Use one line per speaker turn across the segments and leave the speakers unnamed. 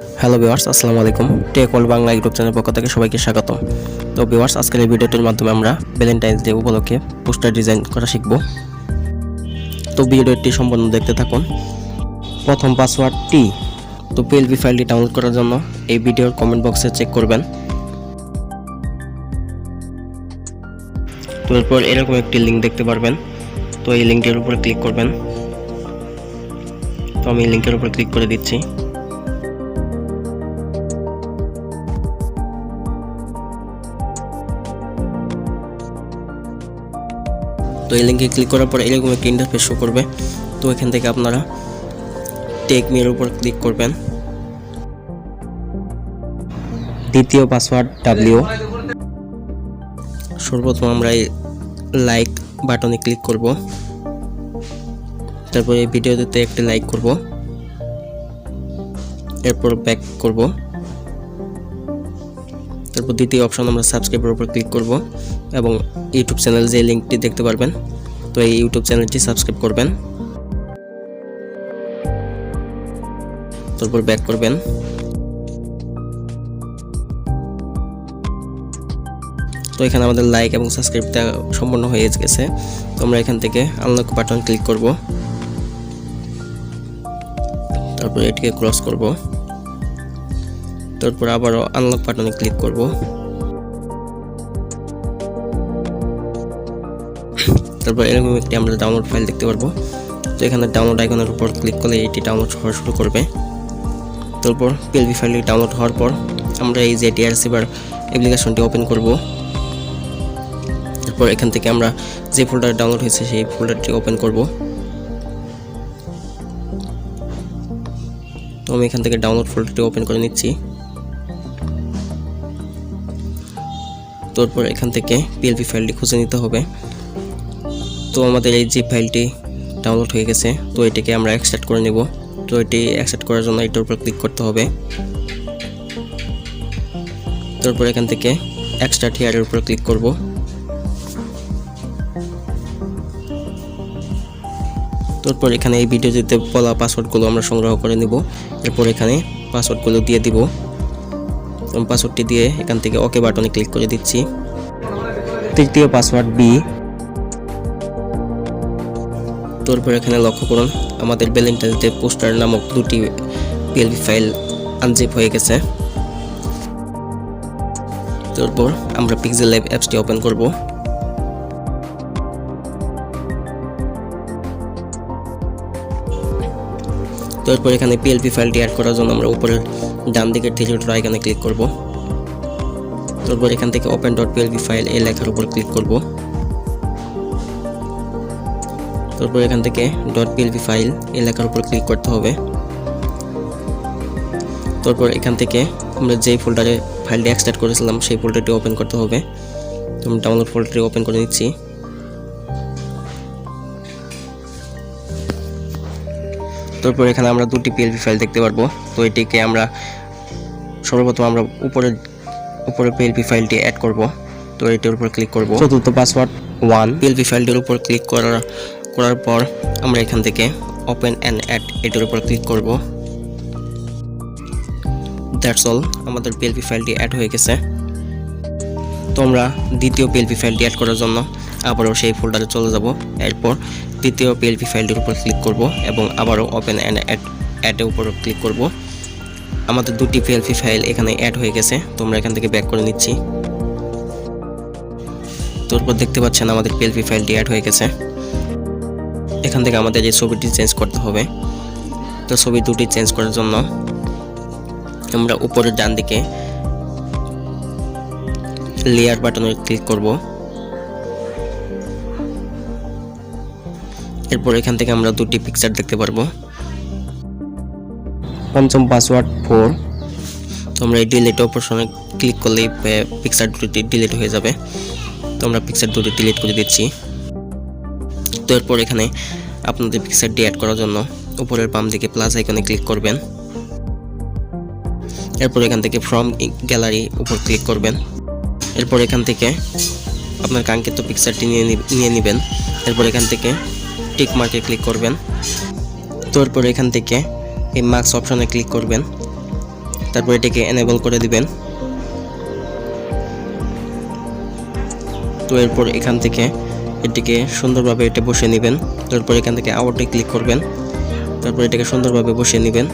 Hello viewers, আসসালামু আলাইকুম। Tech world Bangla YouTube channel পক্ষ থেকে সবাইকে স্বাগতম। তো ভিউয়ার্স, আজকের এই ভিডিওটির মাধ্যমে আমরা ভ্যালেন্টাইন্স ডে উপলক্ষে পোস্টার ডিজাইন করা শিখব। তো ভিডিওটি সম্পূর্ণ দেখতে থাকুন। প্রথম পাসওয়ার্ডটি তো পিএলপি ফাইলটি ডাউনলোড করার জন্য এই ভিডিওর কমেন্ট বক্সে চেক করবেন। তো এরপর এরকম একটি লিঙ্ক দেখতে পারবেন। তো এই লিঙ্কের উপর ক্লিক করবেন। তো আমি লিঙ্কের উপর ক্লিক করে দিচ্ছি। তো এই লিঙ্কে ক্লিক করার পর এরকম একটা ইন্টারফেস শো করবে। তো এখান থেকে আপনারা টেক মির উপর ক্লিক করবেন। দ্বিতীয় পাসওয়ার্ড ডাব্লিউ। সর্বপ্রথম আমরা এই লাইক বাটনে ক্লিক করব। তারপর এই ভিডিওতে একটি লাইক করব। এরপর ব্যাক করব। তারপর দ্বিতীয় অপশন আমরা সাবস্ক্রাইবের উপর ক্লিক করব এবং ইউটিউব চ্যানেল যে লিঙ্কটি দেখতে পারবেন, তো এই ইউটিউব চ্যানেলটি সাবস্ক্রাইব করবেন। তারপর ব্যাক করবেন। তো এখানে আমাদের লাইক এবং সাবস্ক্রাইবটা সম্পূর্ণ হয়ে গেছে। তো আমরা এখান থেকে আনলক বাটন ক্লিক করব। তারপর এটিকে ক্রস করব। তারপর আবারও আনলক বাটনে ক্লিক করব। তারপর এরকম একটি আমরা ডাউনলোড ফাইল দেখতে পারবো। তো এখানে ডাউনলোড আইকনের উপর ক্লিক করলে এটি ডাউনলোড হওয়া শুরু করবে। তারপর পিএলপি ফাইলটি ডাউনলোড হওয়ার পর আমরা এই যে রিসিভার অ্যাপ্লিকেশনটি ওপেন করব। তারপর এখান থেকে আমরা যে ফোল্ডার ডাউনলোড হয়েছে সেই ফোল্ডারটি ওপেন করব। তো আমি এখান থেকে ডাউনলোড ফোল্ডারটি ওপেন করে নিচ্ছি। তারপর এখান থেকে পিএলপি ফাইলটি খুঁজে নিতে হবে। তো আমাদের এই জিপ ফাইলটি ডাউনলোড হয়ে গেছে। তো এটিকে আমরা এক্সট্রাক্ট করে নেব। তো এটি এক্সট্রাক্ট করার জন্য এটার উপর ক্লিক করতে হবে। তারপর এখান থেকে এক্সট্রাক্ট হিয়ারের উপর ক্লিক করব। তারপর এখানে এই ভিডিওতে বলা পাসওয়ার্ডগুলো আমরা সংগ্রহ করে নেব। এরপর এখানে পাসওয়ার্ডগুলো দিয়ে দিব। পাসওয়ার্ডটি দিয়ে এখান থেকে ওকে বাটনে ক্লিক করে দিচ্ছি। তৃতীয় পাসওয়ার্ড বি। তারপর এখানে লক্ষ্য করুন আমাদের ভ্যালেন্টাইন্স ডে পোস্টার নামক দুটি পিএলপি ফাইল আনজিপ হয়ে গেছে। তারপর আমরা পিক্সেলল্যাব অ্যাপসটি ওপেন করব। তারপর এখানে পিএলপি ফাইলটি অ্যাড করার জন্য আমরা উপরের ডান দিকের থ্রি ডট আইকনে ক্লিক করব। তারপর এখান থেকে ওপেন ডট পিএলপি ফাইল এই লেখার উপর ক্লিক করব। তারপর এখান থেকে ডট পিএলপি ফাইল এই লেখার উপর ক্লিক করতে হবে। তারপর এখান থেকে আমরা যেই ফোল্ডারে ফাইলটি এক্সট্রাক্ট করেছিলাম সেই ফোল্ডারটি ওপেন করতে হবে। তো আমি ডাউনলোড ফোল্ডারটি ওপেন করে নিচ্ছি। তারপর এখানে আমরা দুটি পিএলপি ফাইল দেখতে পারবো। তো এটিকে আমরা সর্বপ্রথম আমরা উপরে পিএলপি ফাইলটি অ্যাড করব। তো এটির উপর ক্লিক করব। চতুর্থ পাসওয়ার্ড 1। পিএলপি ফাইলটির উপর ক্লিক করার পর আমরা এখান থেকে ওপেন অ্যান্ড অ্যাড এটির উপর ক্লিক করব। দ্যাটস অল, আমাদের পিএলপি ফাইলটি অ্যাড হয়ে গেছে। তো আমরা দ্বিতীয় পিএলপি ফাইলটি অ্যাড করার জন্য আবারও সেই ফোল্ডারে চলে যাব। এরপর দ্বিতীয় পিএলপি ফাইলটির উপর ক্লিক করব এবং আবারও ওপেন অ্যান্ড অ্যাডের উপর ক্লিক করব। আমাদের দুটি পিএলপি ফাইল এখানে অ্যাড হয়ে গেছে। তো আমরা এখান থেকে ব্যাক করে নিচ্ছি। তারপর দেখতে পাচ্ছেন আমাদের পিএলপি ফাইলটি অ্যাড হয়ে গেছে। এখান থেকে আমাদের এই ছবিটি চেঞ্জ করতে হবে। তো ছবি দুটি চেঞ্জ করার জন্য আমরা উপরের ডান দিকে লেয়ার বাটনে ক্লিক করব। এরপর এখান থেকে আমরা দুটি পিকচার দেখতে পারবো। পঞ্চম পাসওয়ার্ড 4। তো আমরা এই ডিলিট অপশনে ক্লিক করলেই পিকচার দুটি ডিলিট হয়ে যাবে। তো আমরা পিকচার দুটি ডিলিট করে দিচ্ছি। তো এরপর এখানে আপনাদের পিকচারটি অ্যাড করার জন্য উপরের বাম দিকে প্লাস আইকনে ক্লিক করবেন। এরপর এখান থেকে ফ্রম গ্যালারি উপর ক্লিক করবেন। এরপর এখান থেকে আপনার কাঙ্ক্ষিত পিকচারটি নিয়ে নেবেন। এরপর এখান থেকে টিক মার্কে ক্লিক করবেন। তো এরপর এখান থেকে এই মার্কস অপশনে ক্লিক করবেন। তারপর এটাকে এনেবল করে দিবেন। তো এরপর এখান থেকে এটিকে সুন্দরভাবে এটা বসিয়ে নেবেন। তারপর এখান থেকে আউটে ক্লিক করবেন, তারপর এটাকে সুন্দরভাবে বসিয়ে নেবেন।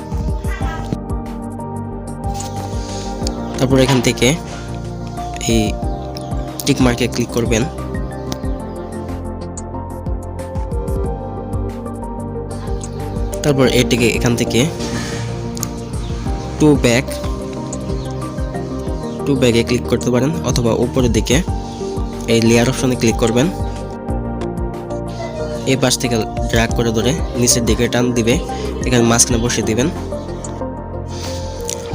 তারপর এখান থেকে এই টিক মার্কে ক্লিক করবেন। তারপর এটিকে এখান থেকে টু ব্যাগে ক্লিক করতে পারেন, অথবা উপরের দিকে এই লেয়ার অপশনে ক্লিক করবেন। এই পাশ থেকে ড্র্যাগ করে ধরে নিচের দিকে টান দিবে, এখানে মাঝখানে বসিয়ে দিবেন।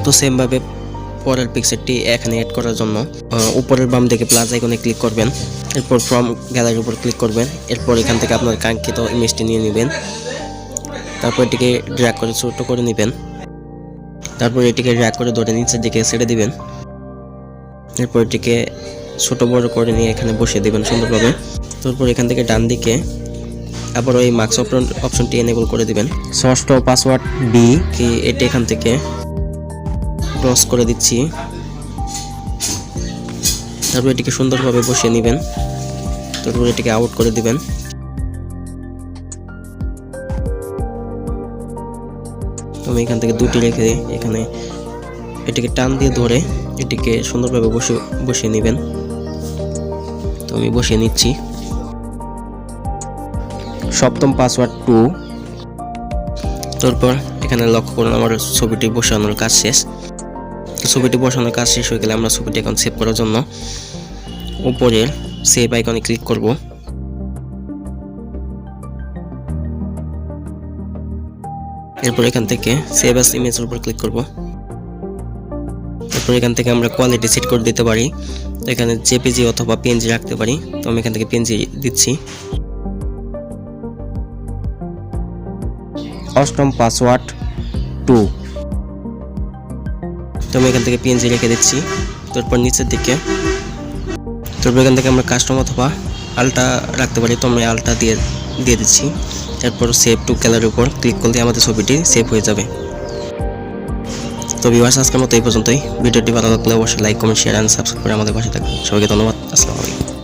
তো সেম ভাবে পরের পিকচারটি এখানে অ্যাড করার জন্য উপরের বাম দিকে প্লাস আইকনে ক্লিক করবেন, এরপর ফ্রম গ্যালারির উপর ক্লিক করবেন। এরপর এখান থেকে আপনার কাঙ্ক্ষিত ইমেজটি নিয়ে নেবেন, তারপর এটিকে ড্র্যাগ করে ছোট করে নেবেন। তারপর এটিকে ড্র্যাগ করে ধরে নিচের দিকে ছেড়ে দিবেন। এরপর এটিকে ছোট বড় করে নিয়ে এখানে বসিয়ে দিবেন সুন্দরভাবে। তারপর এখান থেকে ডান দিকে আবার ওই মার্কস অপশনটি এনেবল করে দিবেন। ষষ্ঠ পাসওয়ার্ড বি কি এটি এখান থেকে ক্রস করে দিচ্ছি। তারপর এটিকে সুন্দরভাবে বসিয়ে নেবেন, তারপর এটিকে আউট করে দিবেন। আমি এখান থেকে দুটি রেখে এখানে এটিকে টান দিয়ে ধরে এটিকে সুন্দরভাবে বসিয়ে নেবেন। তো আমি বসিয়ে নিচ্ছি। সপ্তম পাসওয়ার্ড 2। তারপর এখানে লক্ষ্য করুন আমার ছবিটি বসানোর কাজ শেষ। ছবিটি বসানোর কাজ শেষ হয়ে গেলে আমরা ছবিটি এখন সেভ করার জন্য উপরের সেভ আইকনে ক্লিক করব। এরপর এখান থেকে সেভ অ্যাজ ইমেজের উপর ক্লিক করব। তারপর এখান থেকে আমরা কোয়ালিটি সেট করে দিতে পারি, তো এখানে জেপিজি অথবা পিএনজি রাখতে পারি। তো আমি এখান থেকে পিএনজি দিচ্ছি। অষ্টম পাসওয়ার্ড 2। তো আমি এখান থেকে পিএনজি রেখে দিচ্ছি। তারপর নিচের দিকে তারপর এখান থেকে আমরা কাস্টম অথবা আলটা রাখতে পারি, তো আমি আলটা দিয়ে দিচ্ছি। তারপর সেভ টু গ্যালারির উপর ক্লিক করলে আমাদের ছবিটি সেভ হয়ে যাবে। তো ভিউয়ার্স, আজকের মতো এই পর্যন্তই। ভিডিওটি ভালো লাগলে অবশ্যই like, comment, share and subscribe করে আমাদের পাশে থাকবেন। সবাইকে ধন্যবাদ। আসসালামু আলাইকুম।